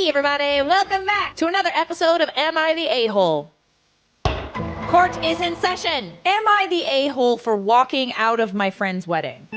Hey everybody, welcome back to another episode of Am I the A-Hole? Court is in session. Am I the a-hole for walking out of my friend's wedding?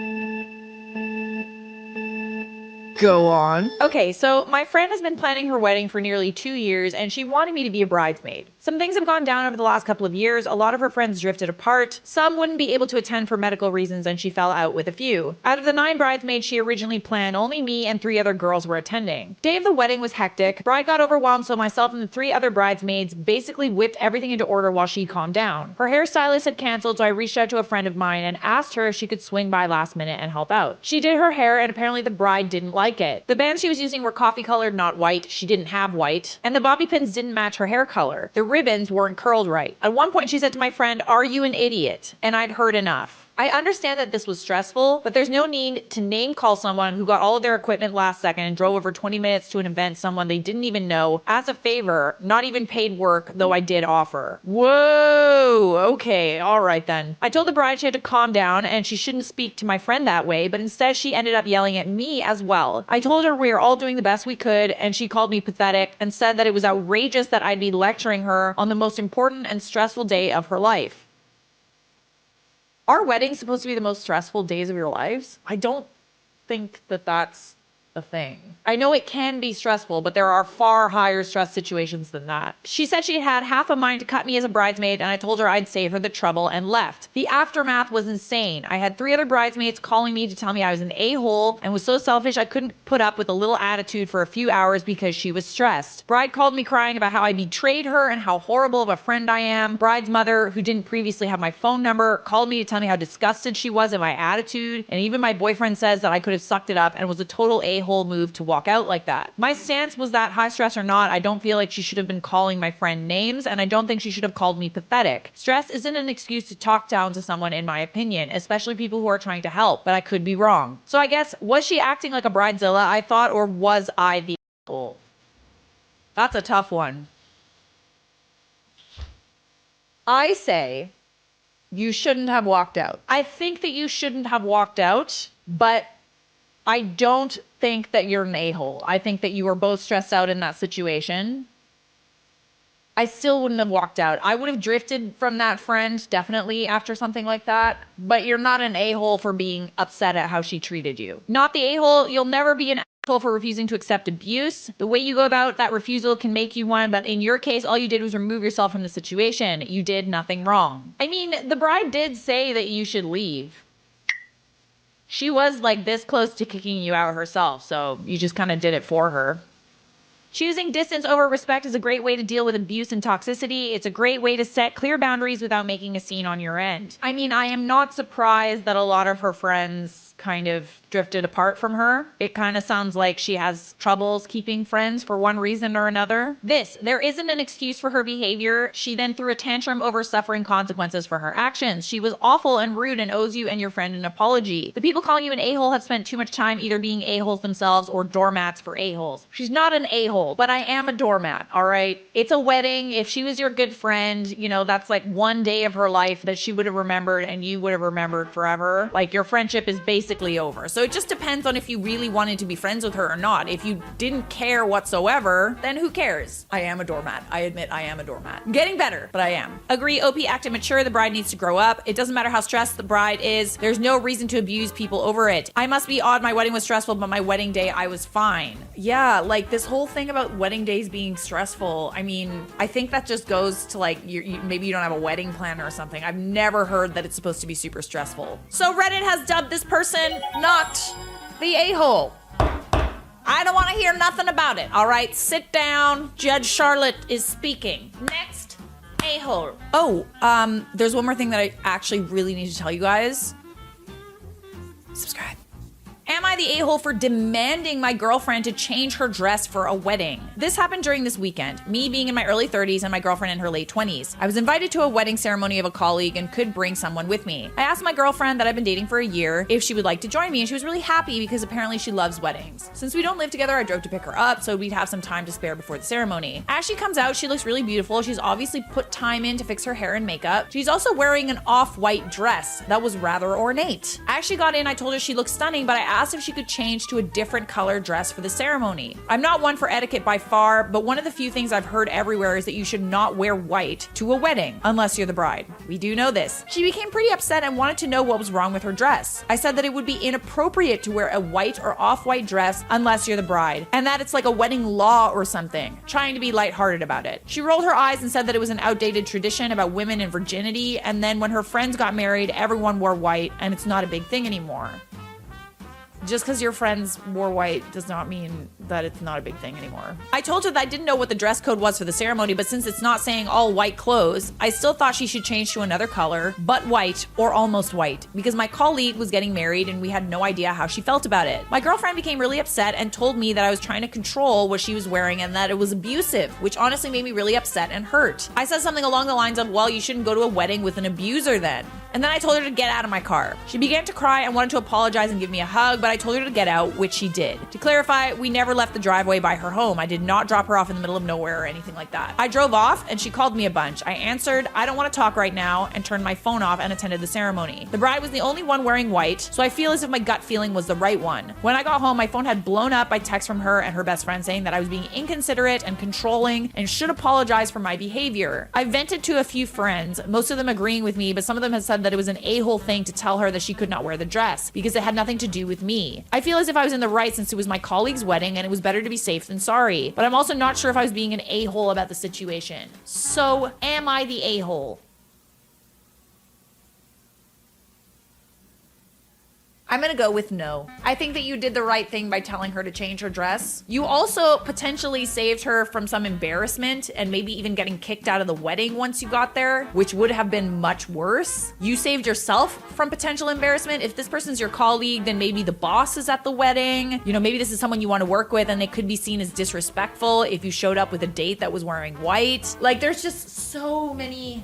Go on. Okay, so my friend has been planning her wedding for nearly 2 years and she wanted me to be a bridesmaid. Some things have gone down over the last couple of years. A lot of her friends drifted apart. Some wouldn't be able to attend for medical reasons and she fell out with a few. Out of the 9 bridesmaids she originally planned, only me and 3 other girls were attending. Day of the wedding was hectic. Bride got overwhelmed, so myself and the 3 other bridesmaids basically whipped everything into order while she calmed down. Her hairstylist had canceled, so I reached out to a friend of mine and asked her if she could swing by last minute and help out. She did her hair and apparently the bride didn't like it. The bands she was using were coffee colored, not white. She didn't have white. And the bobby pins didn't match her hair color. The ribbons weren't curled right. At one point she said to my friend, "Are you an idiot?" And I'd heard enough. I understand that this was stressful, but there's no need to name call someone who got all of their equipment last second and drove over 20 minutes to an event someone they didn't even know as a favor, not even paid work, though I did offer. Whoa, okay, all right then. I told the bride she had to calm down and she shouldn't speak to my friend that way, but instead she ended up yelling at me as well. I told her we were all doing the best we could and she called me pathetic and said that it was outrageous that I'd be lecturing her on the most important and stressful day of her life. Are weddings supposed to be the most stressful days of your lives? I don't think that that's a thing. I know it can be stressful, but there are far higher stress situations than that. She said she had half a mind to cut me as a bridesmaid, and I told her I'd save her the trouble and left. The aftermath was insane. I had 3 other bridesmaids calling me to tell me I was an a-hole and was so selfish I couldn't put up with a little attitude for a few hours because she was stressed. Bride called me crying about how I betrayed her and how horrible of a friend I am. Bride's mother, who didn't previously have my phone number, called me to tell me how disgusted she was at my attitude, and even my boyfriend says that I could have sucked it up and was a total a-hole move to walk out like that. My stance was that high stress or not, I don't feel like she should have been calling my friend names, and I don't think she should have called me pathetic. Stress isn't an excuse to talk down to someone, in my opinion, especially people who are trying to help, but I could be wrong. So I guess, was she acting like a bridezilla, I thought, or was I the asshole? That's a tough one. I say you shouldn't have walked out. I think that you shouldn't have walked out, but I don't think that you're an a-hole. I think that you were both stressed out in that situation. I still wouldn't have walked out. I would have drifted from that friend, definitely, after something like that. But you're not an a-hole for being upset at how she treated you. Not the a-hole. You'll never be an asshole for refusing to accept abuse. The way you go about that refusal can make you one, but in your case, all you did was remove yourself from the situation. You did nothing wrong. I mean, the bride did say that you should leave. She was like this close to kicking you out herself, so you just kind of did it for her. Choosing distance over respect is a great way to deal with abuse and toxicity. It's a great way to set clear boundaries without making a scene on your end. I mean, I am not surprised that a lot of her friends kind of drifted apart from her. It kind of sounds like she has troubles keeping friends for one reason or another. There isn't an excuse for her behavior. She then threw a tantrum over suffering consequences for her actions. She was awful and rude and owes you and your friend an apology. The people calling you an a-hole have spent too much time either being a-holes themselves or doormats for a-holes. She's not an a-hole, but I am a doormat, all right? It's a wedding. If she was your good friend, you know, that's like one day of her life that she would have remembered and you would have remembered forever. Like, your friendship is basically over. So it just depends on if you really wanted to be friends with her or not. If you didn't care whatsoever, then who cares? I am a doormat. I admit I am a doormat. I'm getting better, but I am. Agree, OP acted mature. The bride needs to grow up. It doesn't matter how stressed the bride is. There's no reason to abuse people over it. I must be odd. My wedding was stressful, but my wedding day, I was fine. Yeah, like this whole thing about wedding days being stressful. I mean, I think that just goes to like, maybe you don't have a wedding planner or something. I've never heard that it's supposed to be super stressful. So Reddit has dubbed this person not the a-hole. I don't want to hear nothing about it. All right, sit down. Judge Charlotte is speaking. Next, a-hole. Oh, there's one more thing that I actually really need to tell you guys. Subscribe. Am I the a-hole for demanding my girlfriend to change her dress for a wedding? This happened during this weekend, me being in my early 30s and my girlfriend in her late 20s. I was invited to a wedding ceremony of a colleague and could bring someone with me. I asked my girlfriend that I've been dating for a year if she would like to join me, and she was really happy because apparently she loves weddings. Since we don't live together, I drove to pick her up so we'd have some time to spare before the ceremony. As she comes out, she looks really beautiful. She's obviously put time in to fix her hair and makeup. She's also wearing an off-white dress that was rather ornate. As she got in, I told her she looked stunning, but I asked if she could change to a different colored dress for the ceremony. I'm not one for etiquette by far, but one of the few things I've heard everywhere is that you should not wear white to a wedding unless you're the bride. We do know this. She became pretty upset and wanted to know what was wrong with her dress. I said that it would be inappropriate to wear a white or off-white dress unless you're the bride, and that it's like a wedding law or something, trying to be lighthearted about it. She rolled her eyes and said that it was an outdated tradition about women and virginity, and then when her friends got married, everyone wore white, and it's not a big thing anymore. Just because your friends wore white does not mean that it's not a big thing anymore. I told her that I didn't know what the dress code was for the ceremony, but since it's not saying all white clothes, I still thought she should change to another color, but white or almost white, because my colleague was getting married and we had no idea how she felt about it. My girlfriend became really upset and told me that I was trying to control what she was wearing and that it was abusive, which honestly made me really upset and hurt. I said something along the lines of, well, you shouldn't go to a wedding with an abuser then. And then I told her to get out of my car. She began to cry and wanted to apologize and give me a hug, but I told her to get out, which she did. To clarify, we never left the driveway by her home. I did not drop her off in the middle of nowhere or anything like that. I drove off and she called me a bunch. I answered, I don't want to talk right now, and turned my phone off and attended the ceremony. The bride was the only one wearing white, so I feel as if my gut feeling was the right one. When I got home, my phone had blown up by text from her and her best friend saying that I was being inconsiderate and controlling and should apologize for my behavior. I vented to a few friends, most of them agreeing with me, but some of them had said that it was an a-hole thing to tell her that she could not wear the dress because it had nothing to do with me. I feel as if I was in the right since it was my colleague's wedding and it was better to be safe than sorry, but I'm also not sure if I was being an a-hole about the situation. So, am I the a-hole? I'm gonna go with no. I think that you did the right thing by telling her to change her dress. You also potentially saved her from some embarrassment and maybe even getting kicked out of the wedding once you got there, which would have been much worse. You saved yourself from potential embarrassment. If this person's your colleague, then maybe the boss is at the wedding. You know, maybe this is someone you want to work with and they could be seen as disrespectful if you showed up with a date that was wearing white. Like, there's just so many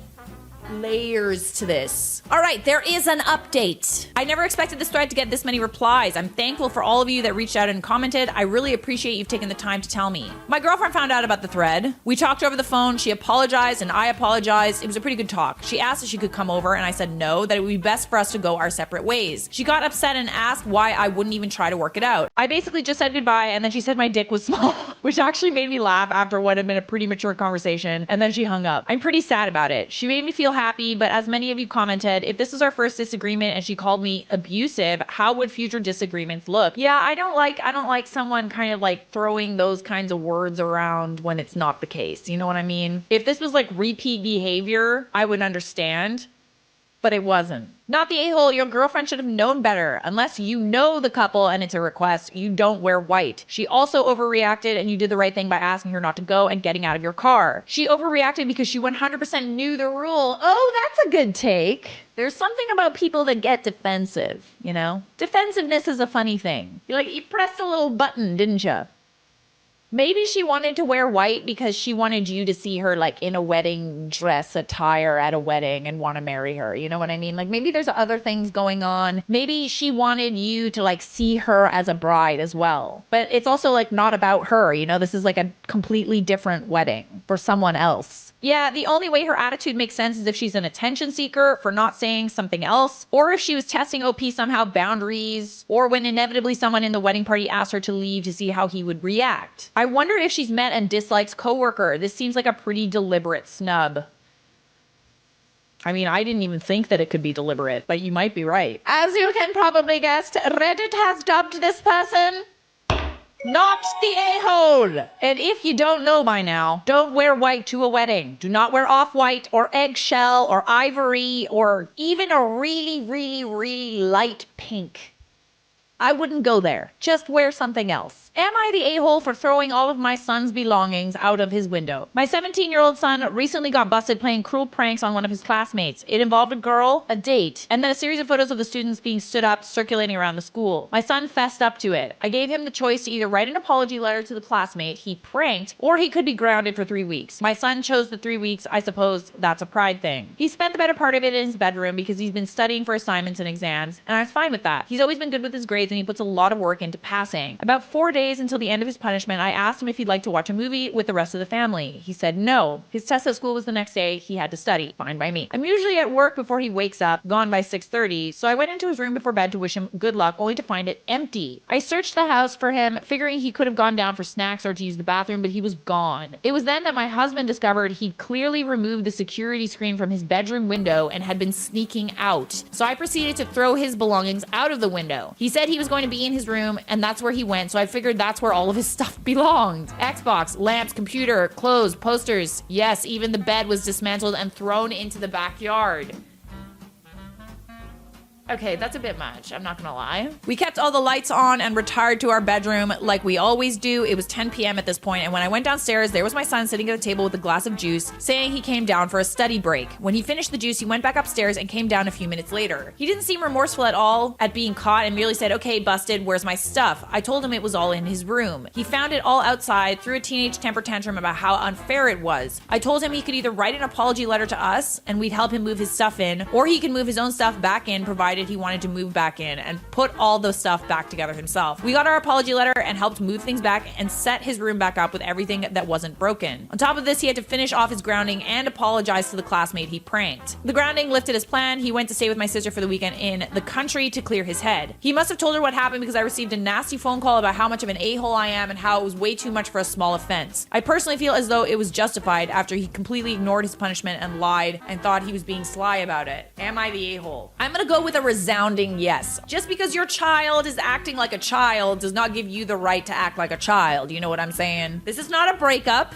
layers to this. All right, there is an update. I never expected this thread to get this many replies. I'm thankful for all of you that reached out and commented. I really appreciate you've taken the time to tell me. My girlfriend found out about the thread. We talked over the phone. She apologized and I apologized. It was a pretty good talk. She asked if she could come over and I said no, that it would be best for us to go our separate ways. She got upset and asked why I wouldn't even try to work it out. I basically just said goodbye and then she said my dick was small, which actually made me laugh after what had been a pretty mature conversation, and then she hung up. I'm pretty sad about it. She made me feel happy, but as many of you commented, if this is our first disagreement and she called me abusive, how would future disagreements look? Yeah, I don't like someone kind of like throwing those kinds of words around when it's not the case. You know what I mean? If this was like repeat behavior, I would understand, but it wasn't. Not the a-hole, your girlfriend should have known better. Unless you know the couple and it's a request, you don't wear white. She also overreacted and you did the right thing by asking her not to go and getting out of your car. She overreacted because she 100% knew the rule. Oh, that's a good take. There's something about people that get defensive, you know? Defensiveness is a funny thing. You're like, you pressed a little button, didn't you? Maybe she wanted to wear white because she wanted you to see her like in a wedding dress attire at a wedding and want to marry her. You know what I mean? Like maybe there's other things going on. Maybe she wanted you to like see her as a bride as well. But it's also like not about her. You know, this is like a completely different wedding for someone else. Yeah, the only way her attitude makes sense is if she's an attention seeker for not saying something else, or if she was testing OP somehow boundaries, or when inevitably someone in the wedding party asked her to leave to see how he would react. I wonder if she's met and dislikes coworker. This seems like a pretty deliberate snub. I mean, I didn't even think that it could be deliberate, but you might be right. As you can probably guess, Reddit has dubbed this person not the a-hole. And if you don't know by now, don't wear white to a wedding. Do not wear off-white or eggshell or ivory or even a really, really, really light pink. I wouldn't go there. Just wear something else. Am I the a-hole for throwing all of my son's belongings out of his window? My 17-year-old son recently got busted playing cruel pranks on one of his classmates. It involved a girl, a date, and then a series of photos of the students being stood up circulating around the school. My son fessed up to it. I gave him the choice to either write an apology letter to the classmate he pranked, or he could be grounded for 3 weeks. My son chose the 3 weeks. I suppose that's a pride thing. He spent the better part of it in his bedroom because he's been studying for assignments and exams, and I was fine with that. He's always been good with his grades and he puts a lot of work into passing. About 4 days days until the end of his punishment, I asked him if he'd like to watch a movie with the rest of the family. He said no. His test at school was the next day. He had to study. Fine by me. I'm usually at work before he wakes up, gone by 6:30, so I went into his room before bed to wish him good luck, only to find it empty. I searched the house for him, figuring he could have gone down for snacks or to use the bathroom, but he was gone. It was then that my husband discovered he'd clearly removed the security screen from his bedroom window and had been sneaking out. So I proceeded to throw his belongings out of the window. He said he was going to be in his room, and that's where he went, so I figured that's where all of his stuff belonged. Xbox, lamps, computer, clothes, posters. Yes, even the bed was dismantled and thrown into the backyard. Okay, that's a bit much, I'm not gonna lie. We kept all the lights on and retired to our bedroom like we always do. It was 10 p.m. at this point, and when I went downstairs, there was my son sitting at a table with a glass of juice, saying he came down for a study break. When he finished the juice, he went back upstairs and came down a few minutes later. He didn't seem remorseful at all at being caught and merely said, okay, busted, where's my stuff? I told him it was all in his room. He found it all outside, threw a teenage temper tantrum about how unfair it was. I told him he could either write an apology letter to us, and we'd help him move his stuff in, or he could move his own stuff back in, provided he wanted to move back in and put all the stuff back together himself. We got our apology letter and helped move things back and set his room back up with everything that wasn't broken. On top of this, he had to finish off his grounding and apologize to the classmate he pranked. The grounding lifted his plan. He went to stay with my sister for the weekend in the country to clear his head. He must have told her what happened because I received a nasty phone call about how much of an a-hole I am and how it was way too much for a small offense. I personally feel as though it was justified after he completely ignored his punishment and lied and thought he was being sly about it. Am I the a-hole? I'm gonna go with a resounding yes. Just because your child is acting like a child does not give you the right to act like a child. You know what I'm saying? This is not a breakup.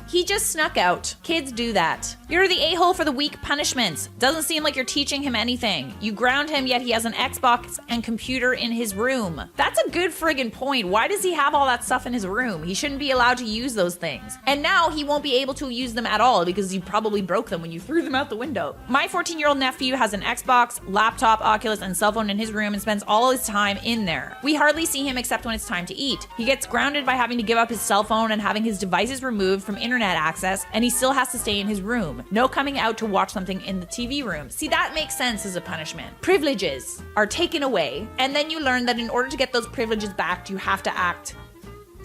He just snuck out. Kids do that. You're the a-hole for the weak punishments. Doesn't seem like you're teaching him anything. You ground him, yet he has an Xbox and computer in his room. That's a good friggin' point. Why does he have all that stuff in his room? He shouldn't be allowed to use those things. And now he won't be able to use them at all because you probably broke them when you threw them out the window. My 14-year-old nephew has an Xbox, laptop, Oculus, and cell phone in his room and spends all his time in there. We hardly see him except when it's time to eat. He gets grounded by having to give up his cell phone and having his devices removed from internet access, and he still has to stay in his room. No coming out to watch something in the TV room. See, that makes sense as a punishment. Privileges are taken away, and then you learn that in order to get those privileges back, you have to act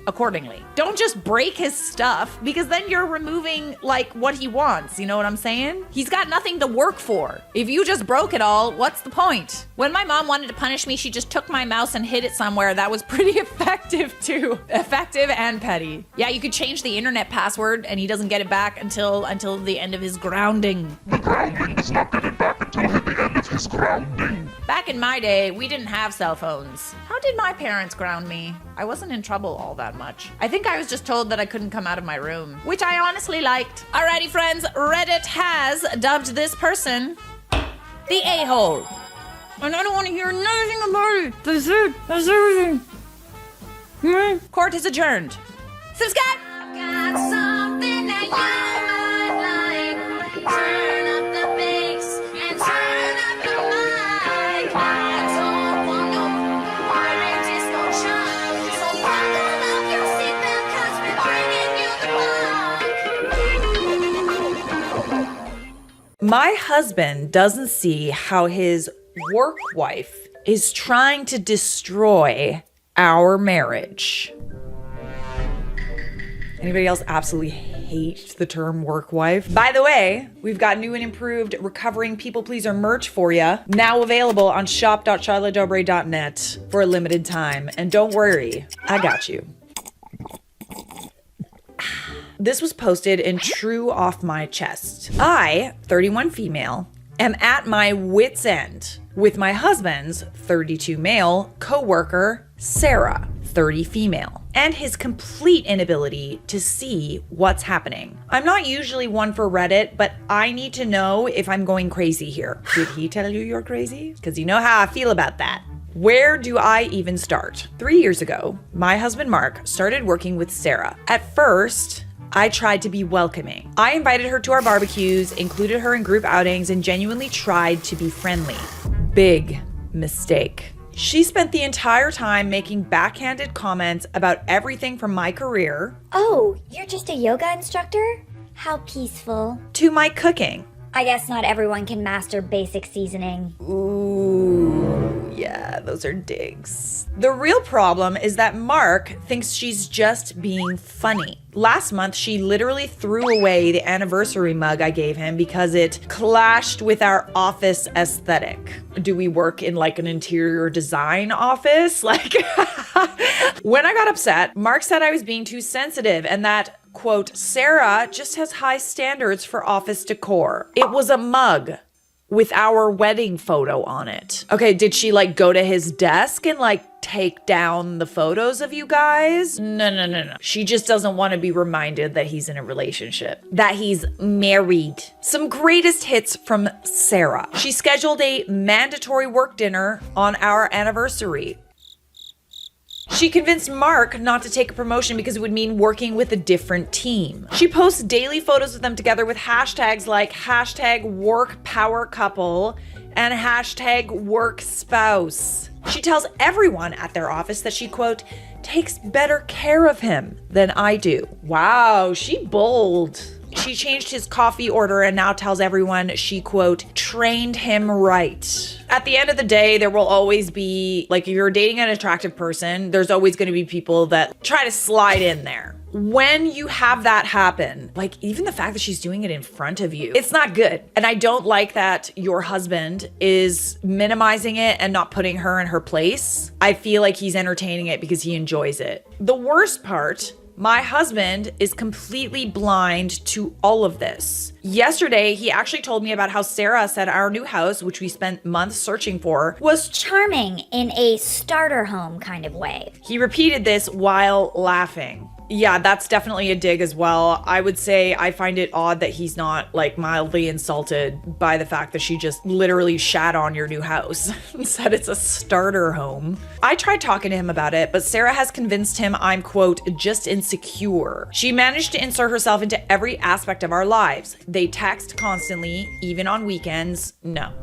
accordingly. Don't just break his stuff, because then you're removing like what he wants, you know what I'm saying? He's got nothing to work for. If you just broke it all, what's the point? When my mom wanted to punish me, she just took my mouse and hid it somewhere. That was pretty effective too. Effective and petty. Yeah, you could change the internet password and he doesn't get it back until the end of his grounding. The grounding does not get it back until the end of his grounding. Back in my day, we didn't have cell phones. How did my parents ground me? I wasn't in trouble all that much. I think I was just told that I couldn't come out of my room, which I honestly liked. Alrighty, friends, Reddit has dubbed this person the a-hole. And I don't want to hear nothing about it. That's it. That's everything. Court is adjourned. Subscribe! Got something that you might like. Turn up the bass and turn up the mic. I don't want no boring disco chunk. So buckle up your seatbelt 'cause we're bringing you the funk. My husband doesn't see how his work wife is trying to destroy our marriage. Anybody else absolutely hate the term work wife? By the way, we've got new and improved recovering people pleaser merch for you, now available on shop.charlottedobre.net for a limited time. And don't worry, I got you. This was posted in true off my chest. I, 31 female, am at my wit's end with my husband's 32 male co-worker, Sarah, 30 female, and his complete inability to see what's happening. I'm not usually one for Reddit, but I need to know if I'm going crazy here. Did he tell you you're crazy? Because you know how I feel about that. Where do I even start? 3 years ago, my husband Mark started working with Sarah. At first, I tried to be welcoming. I invited her to our barbecues, included her in group outings, and genuinely tried to be friendly. Big mistake. She spent the entire time making backhanded comments about everything from my career. Oh, you're just a yoga instructor? How peaceful. To my cooking. I guess not everyone can master basic seasoning. Ooh, Yeah, those are digs. The real problem is that Mark thinks she's just being funny. Last month, she literally threw away the anniversary mug I gave him because it clashed with our office aesthetic. Do we work in like an interior design office? Like, when I got upset, Mark said I was being too sensitive and that, quote, Sarah just has high standards for office decor. It was a mug with our wedding photo on it. Okay, did she like go to his desk and like take down the photos of you guys? No. She just doesn't want to be reminded that he's in a relationship, that he's married. Some greatest hits from Sarah. She scheduled a mandatory work dinner on our anniversary. She convinced Mark not to take a promotion because it would mean working with a different team. She posts daily photos of them together with hashtags like hashtag work power couple and hashtag work spouse. She tells everyone at their office that she, quote, takes better care of him than I do. Wow, she bold. She changed his coffee order and now tells everyone she, quote, trained him right. At the end of the day, there will always be, like, if you're dating an attractive person, there's always going to be people that try to slide in there. When you have that happen, like even the fact that she's doing it in front of you, it's not good. And I don't like that your husband is minimizing it and not putting her in her place. I feel like he's entertaining it because he enjoys it. The worst part, my husband is completely blind to all of this. Yesterday, he actually told me about how Sarah said our new house, which we spent months searching for, was Charming in a starter home kind of way. He repeated this while laughing. Yeah, that's definitely a dig as well. I would say I find it odd that he's not like mildly insulted by the fact that she just literally shat on your new house and said it's a starter home. I tried talking to him about it, but Sarah has convinced him I'm, quote, just insecure. She managed to insert herself into every aspect of our lives. They text constantly, even on weekends. No.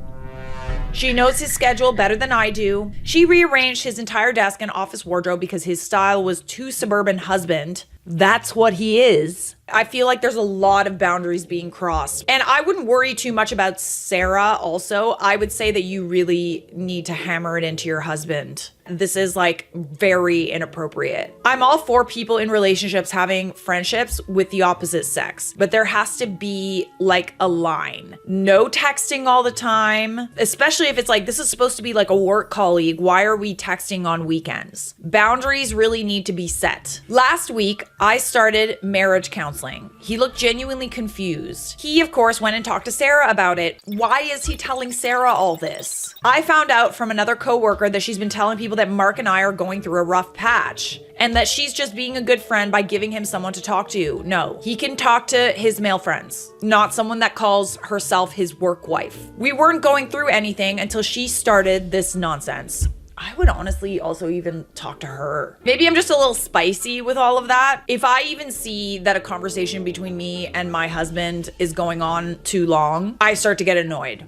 She knows his schedule better than I do. She rearranged his entire desk and office wardrobe because his style was too suburban husband. That's what he is. I feel like there's a lot of boundaries being crossed. And I wouldn't worry too much about Sarah also. I would say that you really need to hammer it into your husband. This is like very inappropriate. I'm all for people in relationships having friendships with the opposite sex, but there has to be like a line. No texting all the time, especially if it's like, this is supposed to be like a work colleague. Why are we texting on weekends? Boundaries really need to be set. Last week, I started marriage counseling. He looked genuinely confused. He, of course, went and talked to Sarah about it. Why is he telling Sarah all this? I found out from another coworker that she's been telling people that Mark and I are going through a rough patch and that she's just being a good friend by giving him someone to talk to. No, he can talk to his male friends, not someone that calls herself his work wife. We weren't going through anything until she started this nonsense. I would honestly also even talk to her. Maybe I'm just a little spicy with all of that. If I even see that a conversation between me and my husband is going on too long, I start to get annoyed.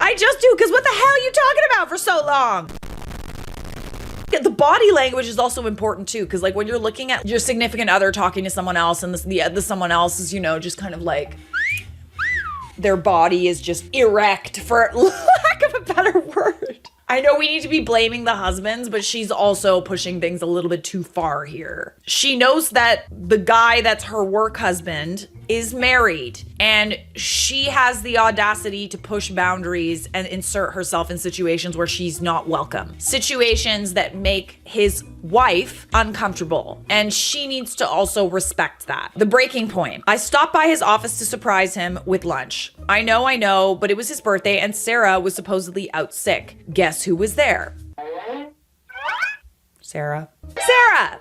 I just do, because what the hell are you talking about for so long? The body language is also important too, because like when you're looking at your significant other talking to someone else and the someone else is, you know, just kind of like, their body is just erect, for lack of a better word. I know we need to be blaming the husbands, but she's also pushing things a little bit too far here. She knows that the guy that's her work husband is married, and she has the audacity to push boundaries and insert herself in situations where she's not welcome. Situations that make his wife uncomfortable, and she needs to also respect that. The breaking point. I stopped by his office to surprise him with lunch. I know, but it was his birthday and Sarah was supposedly out sick. Guess who was there? Sarah.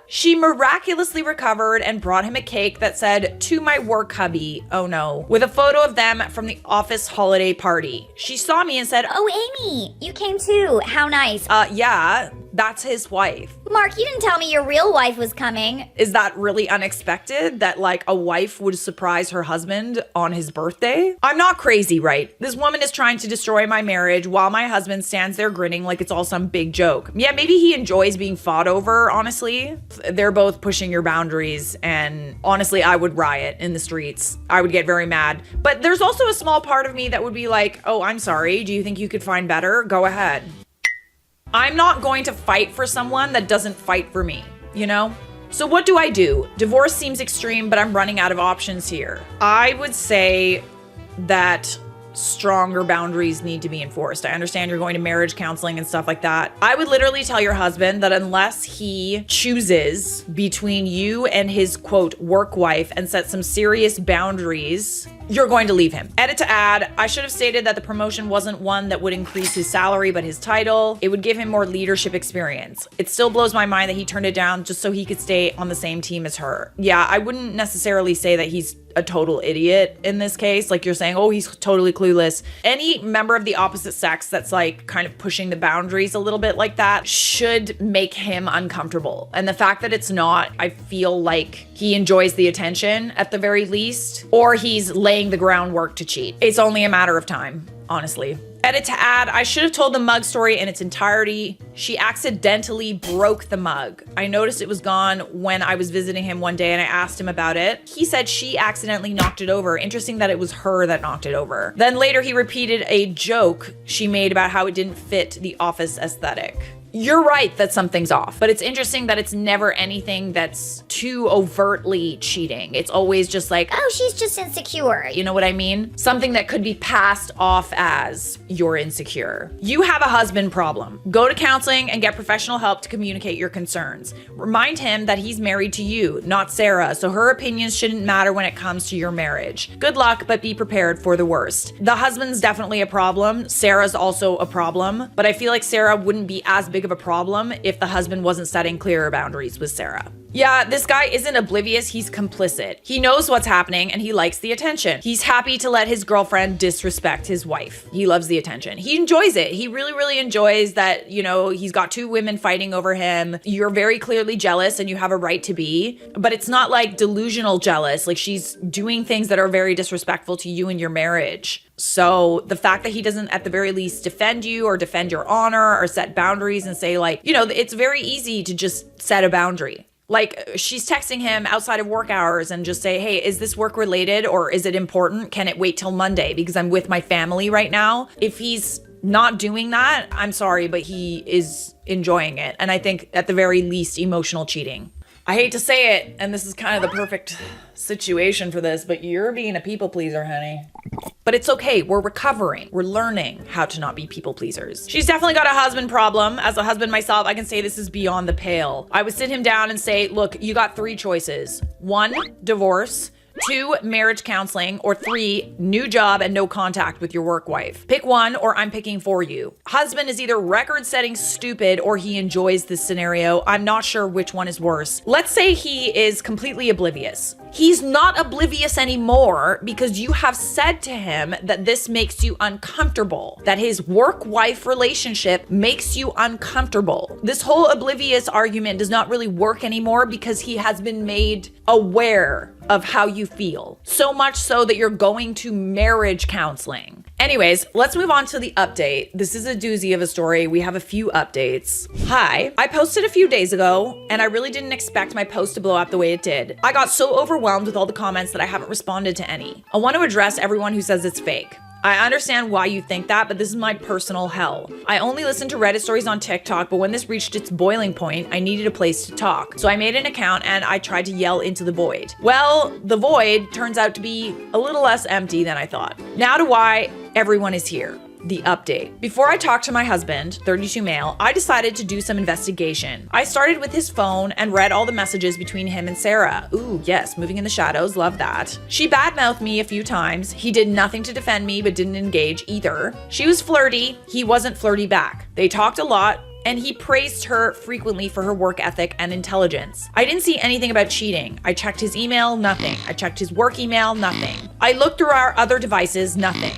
She miraculously recovered and brought him a cake that said, "To my work hubby," oh no, with a photo of them from the office holiday party. She saw me and said, Oh, Amy, you came too. How nice. Yeah, that's his wife. Mark, you didn't tell me your real wife was coming. Is that really unexpected that like a wife would surprise her husband on his birthday? I'm not crazy, right? This woman is trying to destroy my marriage while my husband stands there grinning like it's all some big joke. Yeah, maybe he enjoys being fought over, honestly. They're both pushing your boundaries, and honestly, I would riot in the streets. I would get very mad. But there's also a small part of me that would be like, oh, I'm sorry. Do you think you could find better? Go ahead. I'm not going to fight for someone that doesn't fight for me, you know? So what do I do? Divorce seems extreme, but I'm running out of options here. I would say that stronger boundaries need to be enforced. I understand you're going to marriage counseling and stuff like that. I would literally tell your husband that unless he chooses between you and his quote work wife and set some serious boundaries, you're going to leave him. Edit to add, I should have stated that the promotion wasn't one that would increase his salary, but his title. It would give him more leadership experience. It still blows my mind that he turned it down just so he could stay on the same team as her. Yeah, I wouldn't necessarily say that he's a total idiot in this case. Like you're saying, oh, he's totally clueless. Any member of the opposite sex that's like kind of pushing the boundaries a little bit like that should make him uncomfortable. And the fact that it's not, I feel like he enjoys the attention at the very least, or he's laying the groundwork to cheat. It's only a matter of time, honestly. Edit to add, I should have told the mug story in its entirety. She accidentally broke the mug. I noticed it was gone when I was visiting him one day and I asked him about it. He said she accidentally knocked it over. Interesting that it was her that knocked it over. Then later he repeated a joke she made about how it didn't fit the office aesthetic. You're right that something's off, but it's interesting that it's never anything that's too overtly cheating. It's always just like, Oh, she's just insecure. you know what I mean? Something that could be passed off as you're insecure. You have a husband problem. Go to counseling and get professional help to communicate your concerns. Remind him that he's married to you, not Sarah, so her opinions shouldn't matter when it comes to your marriage. Good luck, but be prepared for the worst. The husband's definitely a problem. Sarah's also a problem, but I feel like Sarah wouldn't be as big of a problem if the husband wasn't setting clearer boundaries with Sarah. Yeah, this guy isn't oblivious, he's complicit. He knows what's happening and he likes the attention. He's happy to let his girlfriend disrespect his wife. He loves the attention. He enjoys it. He really, really enjoys that, you know, he's got two women fighting over him. You're very clearly jealous and you have a right to be, but it's not like delusional jealous. Like she's doing things that are very disrespectful to you and your marriage. So the fact that he doesn't at the very least defend you or defend your honor or set boundaries and say like, you know, it's very easy to just set a boundary. Like she's texting him outside of work hours and just say, hey, is this work related or is it important? Can it wait till Monday because I'm with my family right now? If he's not doing that, I'm sorry, but he is enjoying it. And I think at the very least, emotional cheating. I hate to say it, and this is kind of the perfect situation for this, but you're being a people pleaser, honey. But it's okay. We're recovering. We're learning how to not be people pleasers. She's definitely got a husband problem. As a husband myself, I can say this is beyond the pale. I would sit him down and say, look, you got 3 choices. 1, divorce. 2, marriage counseling, or 3, new job and no contact with your work wife. Pick one or I'm picking for you. Husband is either record-setting stupid or he enjoys this scenario. I'm not sure which one is worse. Let's say he is completely oblivious. He's not oblivious anymore because you have said to him that this makes you uncomfortable, that his work-wife relationship makes you uncomfortable. This whole oblivious argument does not really work anymore because he has been made aware of how you feel. So much so that you're going to marriage counseling. Anyways, let's move on to the update. This is a doozy of a story. We have a few updates. Hi, I posted a few days ago and I really didn't expect my post to blow up the way it did. I got so overwhelmed with all the comments that I haven't responded to any. I want to address everyone who says it's fake. I understand why you think that, but this is my personal hell. I only listen to Reddit stories on TikTok, but when this reached its boiling point, I needed a place to talk. So I made an account and I tried to yell into the void. Well, the void turns out to be a little less empty than I thought. Now to why everyone is here. The update. Before I talked to my husband, 32 male, I decided to do some investigation. I started with his phone and read all the messages between him and Sarah. Ooh, yes, moving in the shadows, love that. She badmouthed me a few times. He did nothing to defend me, but didn't engage either. She was flirty. He wasn't flirty back. They talked a lot, and he praised her frequently for her work ethic and intelligence. I didn't see anything about cheating. I checked his email, nothing. I checked his work email, nothing. I looked through our other devices, nothing.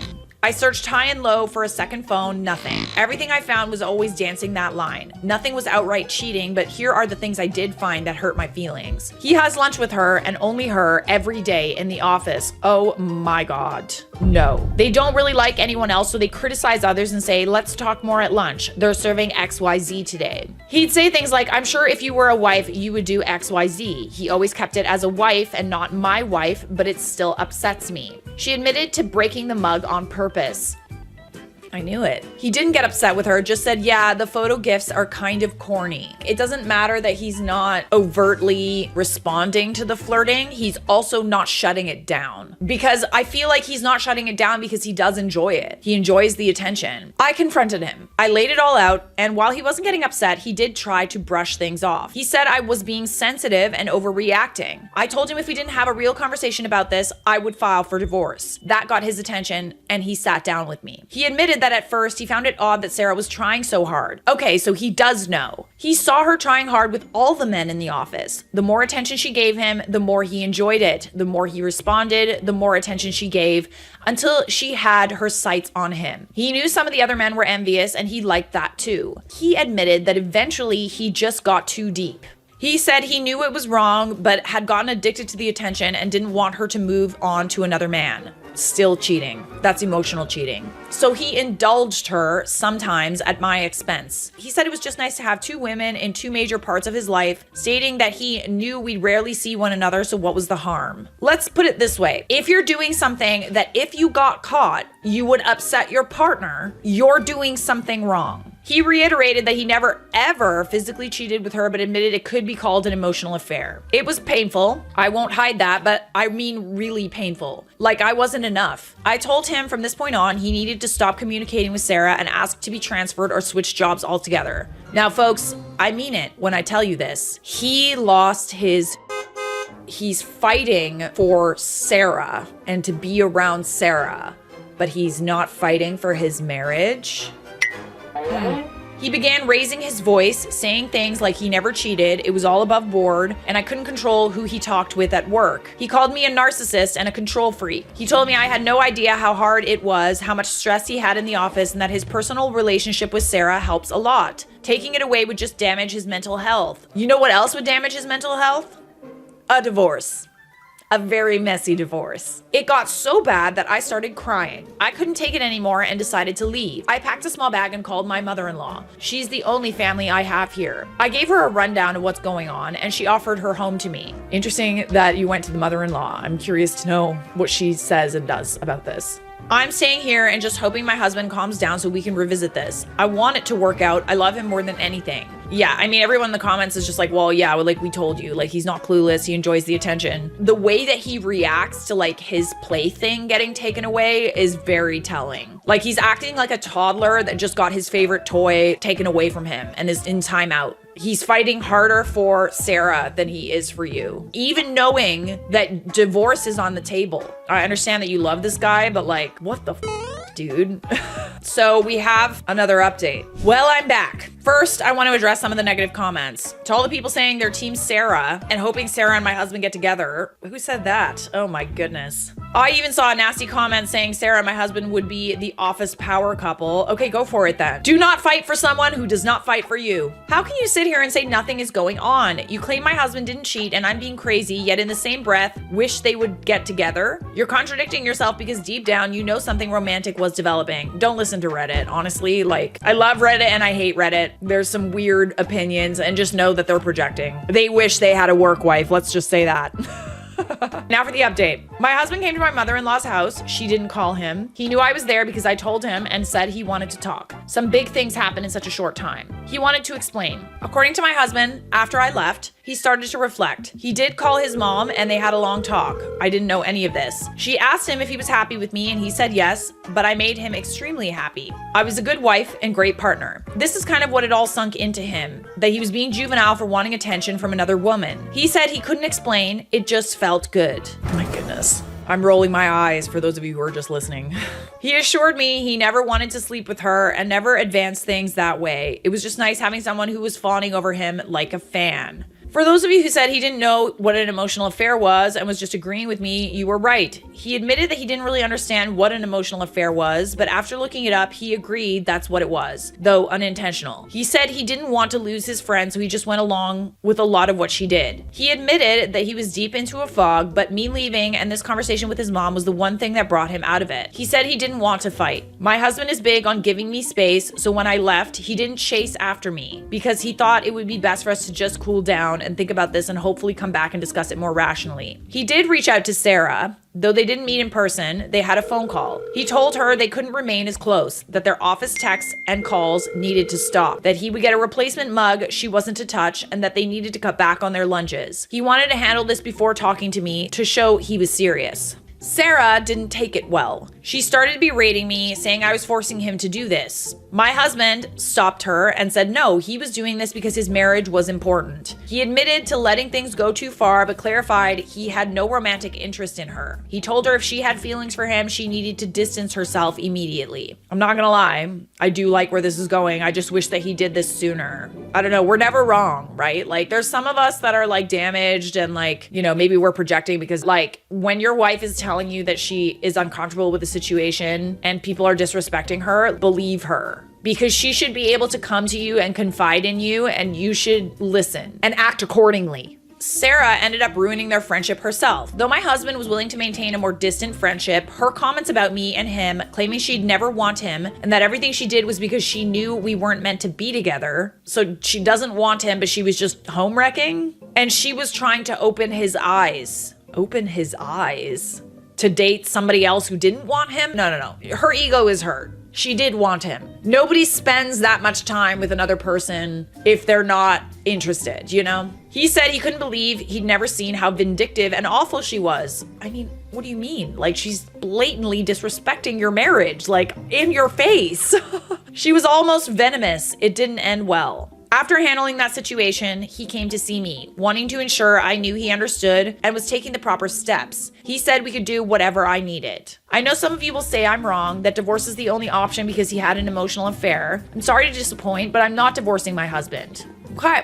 I searched high and low for a second phone, nothing. Everything I found was always dancing that line. Nothing was outright cheating, but here are the things I did find that hurt my feelings. He has lunch with her and only her every day in the office. Oh my God. No. They don't really like anyone else, so they criticize others and say, let's talk more at lunch. They're serving XYZ today. He'd say things like, I'm sure if you were a wife, you would do XYZ. He always kept it as a wife and not my wife, but it still upsets me. She admitted to breaking the mug on purpose. I knew it. He didn't get upset with her, just said, yeah, the photo gifs are kind of corny. It doesn't matter that he's not overtly responding to the flirting. He's also not shutting it down, because I feel like he's not shutting it down because he does enjoy it. He enjoys the attention. I confronted him. I laid it all out, and while he wasn't getting upset, he did try to brush things off. He said I was being sensitive and overreacting. I told him if we didn't have a real conversation about this, I would file for divorce. That got his attention, and he sat down with me. He admitted that at first he found it odd that Sarah was trying so hard. Okay, so he does know. He saw her trying hard with all the men in the office. The more attention she gave him, the more he enjoyed it. The more he responded, the more attention she gave, until she had her sights on him. He knew some of the other men were envious, and he liked that too. He admitted that eventually he just got too deep. He said he knew it was wrong, but had gotten addicted to the attention and didn't want her to move on to another man. Still cheating. That's emotional cheating. So he indulged her sometimes at my expense. He said it was just nice to have two women in two major parts of his life, stating that he knew we'd rarely see one another, so what was the harm? Let's put it this way. If you're doing something that if you got caught, you would upset your partner, you're doing something wrong. He reiterated that he never ever physically cheated with her, but admitted it could be called an emotional affair. It was painful. I won't hide that, but I mean really painful. Like I wasn't enough. I told him from this point on, he needed to stop communicating with Sarah and ask to be transferred or switch jobs altogether. Now, folks, I mean it when I tell you this. He lost his... He's fighting for Sarah and to be around Sarah, but he's not fighting for his marriage. He began raising his voice, saying things like he never cheated, it was all above board, and I couldn't control who he talked with at work. He called me a narcissist and a control freak. He told me I had no idea how hard it was, how much stress he had in the office, and that his personal relationship with Sarah helps a lot. Taking it away would just damage his mental health. You know what else would damage his mental health? A divorce. A very messy divorce. It got so bad that I started crying. I couldn't take it anymore and decided to leave. I packed a small bag and called my mother-in-law. She's the only family I have here. I gave her a rundown of what's going on, and she offered her home to me. Interesting that you went to the mother-in-law. I'm curious to know what she says and does about this. I'm staying here and just hoping my husband calms down so we can revisit this. I want it to work out. I love him more than anything. Yeah, I mean, everyone in the comments is just like, well, yeah, like we told you, like he's not clueless. He enjoys the attention. The way that he reacts to like his plaything getting taken away is very telling. Like he's acting like a toddler that just got his favorite toy taken away from him and is in timeout. He's fighting harder for Sarah than he is for you. Even knowing that divorce is on the table. I understand that you love this guy, but like, what the dude? So we have another update. Well, I'm back. First, I want to address some of the negative comments. To all the people saying they're team Sarah and hoping Sarah and my husband get together. Who said that? Oh my goodness. I even saw a nasty comment saying Sarah and my husband would be the office power couple. Okay, go for it then. Do not fight for someone who does not fight for you. How can you sit here and say nothing is going on? You claim my husband didn't cheat and I'm being crazy, yet in the same breath, wish they would get together? You're contradicting yourself because deep down, you know something romantic was developing. Don't listen to Reddit, honestly. Like, I love Reddit and I hate Reddit. There's some weird opinions and just know that they're projecting. They wish they had a work wife. Let's just say that. Now for the update. My husband came to my mother-in-law's house. She didn't call him. He knew I was there because I told him and said he wanted to talk. Some big things happened in such a short time. He wanted to explain. According to my husband, after I left, he started to reflect. He did call his mom and they had a long talk. I didn't know any of this. She asked him if he was happy with me and he said yes, but I made him extremely happy. I was a good wife and great partner. This is kind of what it all sunk into him, that he was being juvenile for wanting attention from another woman. He said he couldn't explain, it just felt good. Oh my goodness. I'm rolling my eyes for those of you who are just listening. He assured me he never wanted to sleep with her and never advanced things that way. It was just nice having someone who was fawning over him like a fan. For those of you who said he didn't know what an emotional affair was and was just agreeing with me, you were right. He admitted that he didn't really understand what an emotional affair was, but after looking it up, he agreed that's what it was, though unintentional. He said he didn't want to lose his friend, so he just went along with a lot of what she did. He admitted that he was deep into a fog, but me leaving and this conversation with his mom was the one thing that brought him out of it. He said he didn't want to fight. My husband is big on giving me space, so when I left, he didn't chase after me because he thought it would be best for us to just cool down down and think about this and hopefully come back and discuss it more rationally. He did reach out to Sarah. Though they didn't meet in person, they had a phone call. He told her they couldn't remain as close, that their office texts and calls needed to stop, that he would get a replacement mug she wasn't to touch, and that they needed to cut back on their lunches. He wanted to handle this before talking to me to show he was serious. Sarah didn't take it well. She started berating me, saying I was forcing him to do this. My husband stopped her and said no, he was doing this because his marriage was important. He admitted to letting things go too far, but clarified he had no romantic interest in her. He told her if she had feelings for him, she needed to distance herself immediately. I'm not gonna lie, I do like where this is going. I just wish that he did this sooner. I don't know, we're never wrong, right? Like, there's some of us that are like damaged and like, you know, maybe we're projecting because like when your wife is telling you that she is uncomfortable with the situation and people are disrespecting her, believe her. Because she should be able to come to you and confide in you, and you should listen and act accordingly. Sarah ended up ruining their friendship herself. Though my husband was willing to maintain a more distant friendship, her comments about me and him, claiming she'd never want him and that everything she did was because she knew we weren't meant to be together. So she doesn't want him, but she was just home wrecking. And she was trying to open his eyes. Open his eyes? To date somebody else who didn't want him? No. Her ego is hurt. She did want him. Nobody spends that much time with another person if they're not interested, you know? He said he couldn't believe he'd never seen how vindictive and awful she was. I mean, what do you mean? Like, she's blatantly disrespecting your marriage, like, in your face. She was almost venomous. It didn't end well. After handling that situation, he came to see me, wanting to ensure I knew he understood and was taking the proper steps. He said we could do whatever I needed. I know some of you will say I'm wrong, that divorce is the only option because he had an emotional affair. I'm sorry to disappoint, but I'm not divorcing my husband. Okay.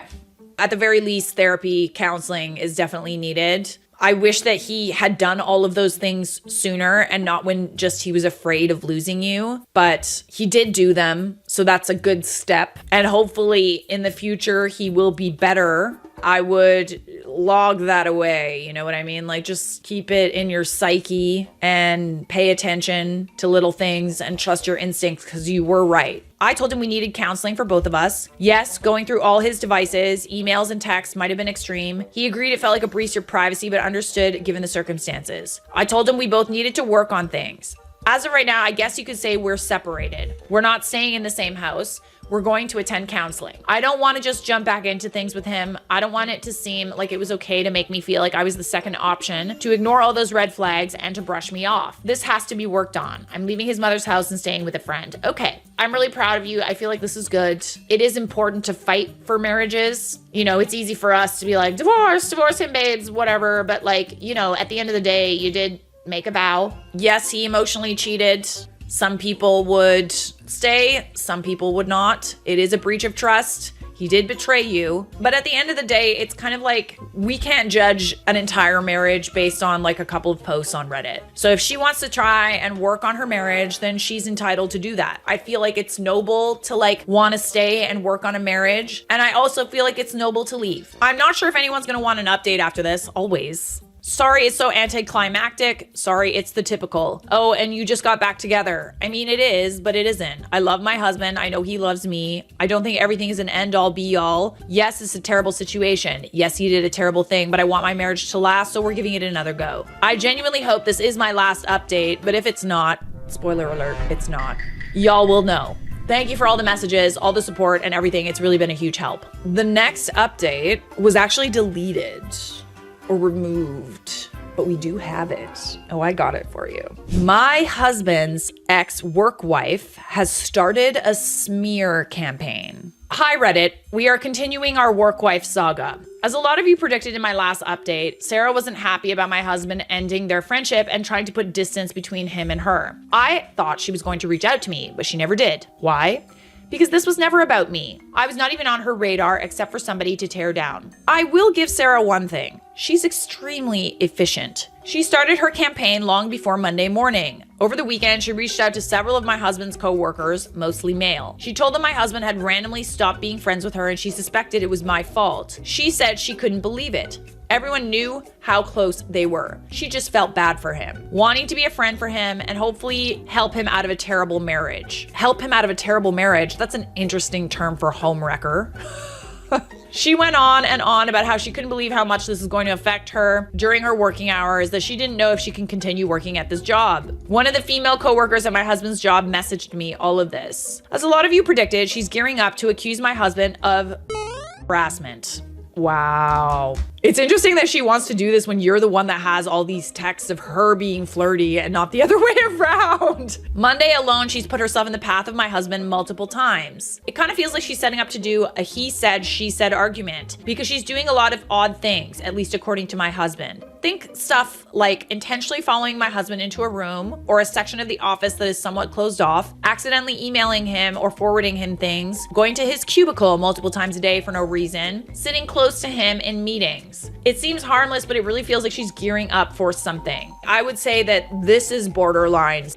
At the very least, therapy, counseling is definitely needed. I wish that he had done all of those things sooner and not when just he was afraid of losing you, but he did do them. So that's a good step. And hopefully in the future, he will be better. I would log that away. You know what I mean? Like, just keep it in your psyche and pay attention to little things and trust your instincts because you were right. I told him we needed counseling for both of us. Yes, going through all his devices, emails and texts might have been extreme. He agreed it felt like a breach of privacy, but understood given the circumstances. I told him we both needed to work on things. As of right now, I guess you could say we're separated. We're not staying in the same house. We're going to attend counseling. I don't want to just jump back into things with him. I don't want it to seem like it was okay to make me feel like I was the second option, to ignore all those red flags and to brush me off. This has to be worked on. I'm leaving his mother's house and staying with a friend. Okay, I'm really proud of you. I feel like this is good. It is important to fight for marriages. You know, it's easy for us to be like, divorce him, babes, whatever. But like, you know, at the end of the day, you did make a vow. Yes, he emotionally cheated. Some people would stay, some people would not. It is a breach of trust. He did betray you. But at the end of the day, it's kind of like we can't judge an entire marriage based on like a couple of posts on Reddit. So if she wants to try and work on her marriage, then she's entitled to do that. I feel like it's noble to like want to stay and work on a marriage. And I also feel like it's noble to leave. I'm not sure if anyone's going to want an update after this, always. Sorry, it's so anticlimactic. Sorry, it's the typical. Oh, and you just got back together. I mean, it is, but it isn't. I love my husband. I know he loves me. I don't think everything is an end all be all. Yes, it's a terrible situation. Yes, he did a terrible thing, but I want my marriage to last, so we're giving it another go. I genuinely hope this is my last update, but if it's not, spoiler alert, it's not. Y'all will know. Thank you for all the messages, all the support, and everything. It's really been a huge help. The next update was actually deleted. Or removed, but we do have it. Oh, I got it for you. My husband's ex-work wife has started a smear campaign. Hi Reddit, we are continuing our work wife saga. As a lot of you predicted in my last update, Sarah wasn't happy about my husband ending their friendship and trying to put distance between him and her. I thought she was going to reach out to me, but she never did. Why? Because this was never about me. I was not even on her radar except for somebody to tear down. I will give Sarah one thing. She's extremely efficient. She started her campaign long before Monday morning. Over the weekend, she reached out to several of my husband's co-workers, mostly male. She told them my husband had randomly stopped being friends with her and she suspected it was my fault. She said she couldn't believe it. Everyone knew how close they were. She just felt bad for him, wanting to be a friend for him and hopefully help him out of a terrible marriage. Help him out of a terrible marriage? That's an interesting term for homewrecker. She went on and on about how she couldn't believe how much this is going to affect her during her working hours, that she didn't know if she can continue working at this job. One of the female coworkers at my husband's job messaged me all of this. As a lot of you predicted, she's gearing up to accuse my husband of harassment. Wow. It's interesting that she wants to do this when you're the one that has all these texts of her being flirty and not the other way around. Monday alone, she's put herself in the path of my husband multiple times. It kind of feels like she's setting up to do a he said, she said argument because she's doing a lot of odd things, at least according to my husband. Think stuff like intentionally following my husband into a room or a section of the office that is somewhat closed off, accidentally emailing him or forwarding him things, going to his cubicle multiple times a day for no reason, sitting close to him in meetings. It seems harmless, but it really feels like she's gearing up for something. I would say that this is borderline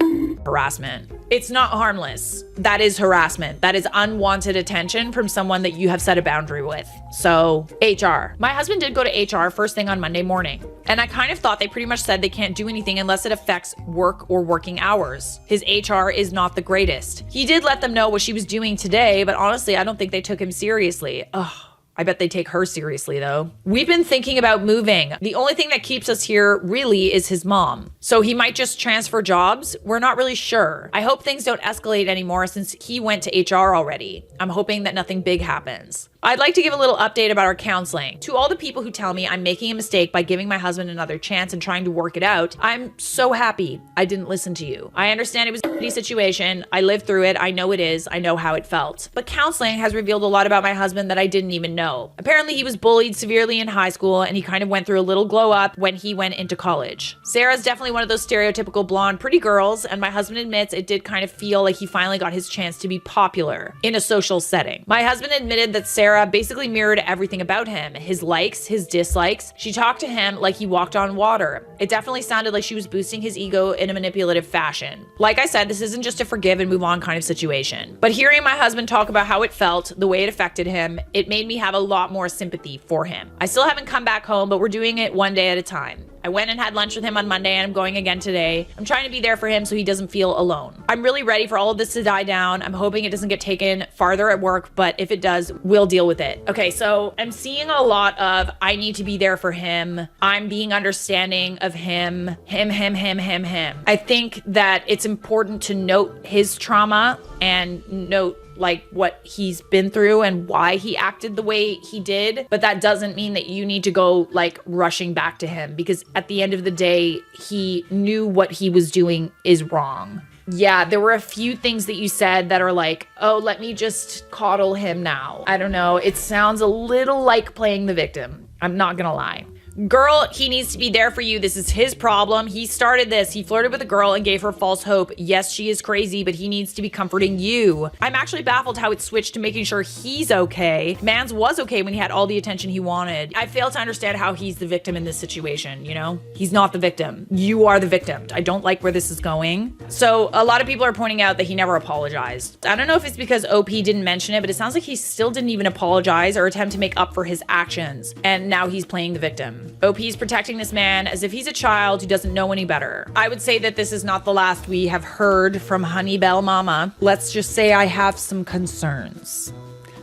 harassment. It's not harmless. That is harassment. That is unwanted attention from someone that you have set a boundary with. So, HR. My husband did go to HR first thing on Monday morning, and I kind of thought they pretty much said they can't do anything unless it affects work or working hours. His HR is not the greatest. He did let them know what she was doing today, but honestly, I don't think they took him seriously. Ugh. I bet they take her seriously though. We've been thinking about moving. The only thing that keeps us here really is his mom. So he might just transfer jobs. We're not really sure. I hope things don't escalate anymore since he went to HR already. I'm hoping that nothing big happens. I'd like to give a little update about our counseling. To all the people who tell me I'm making a mistake by giving my husband another chance and trying to work it out, I'm so happy I didn't listen to you. I understand it was a shitty situation. I lived through it. I know it is. I know how it felt. But counseling has revealed a lot about my husband that I didn't even know. Apparently he was bullied severely in high school and he kind of went through a little glow up when he went into college. Sarah's definitely one of those stereotypical blonde pretty girls, and my husband admits it did kind of feel like he finally got his chance to be popular in a social setting. My husband admitted that Sarah basically mirrored everything about him, his likes, his dislikes. She talked to him like he walked on water. It definitely sounded like she was boosting his ego in a manipulative fashion. Like I said, this isn't just a forgive and move on kind of situation. But hearing my husband talk about how it felt, the way it affected him, it made me have a lot more sympathy for him. I still haven't come back home, but we're doing it one day at a time. I went and had lunch with him on Monday and I'm going again today. I'm trying to be there for him so he doesn't feel alone. I'm really ready for all of this to die down. I'm hoping it doesn't get taken farther at work, but if it does, we'll deal with it. Okay, so I'm seeing a lot of I need to be there for him. I'm being understanding of him. I think that it's important to note his trauma and note like what he's been through and why he acted the way he did. But that doesn't mean that you need to go like rushing back to him, because at the end of the day, he knew what he was doing is wrong. Yeah, there were a few things that you said that are like, oh, let me just coddle him now. I don't know. It sounds a little like playing the victim. I'm not gonna lie. Girl, he needs to be there for you. This is his problem. He started this. He flirted with a girl and gave her false hope. Yes, she is crazy, but he needs to be comforting you. I'm actually baffled how it switched to making sure he's okay. Mans was okay when he had all the attention he wanted. I fail to understand how he's the victim in this situation, you know? He's not the victim. You are the victim. I don't like where this is going. So a lot of people are pointing out that he never apologized. I don't know if it's because OP didn't mention it, but it sounds like he still didn't even apologize or attempt to make up for his actions. And now he's playing the victim. OP's protecting this man as if he's a child who doesn't know any better. I would say that this is not the last we have heard from Honeybell Mama. Let's just say I have some concerns.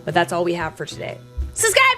But that's all we have for today. Subscribe!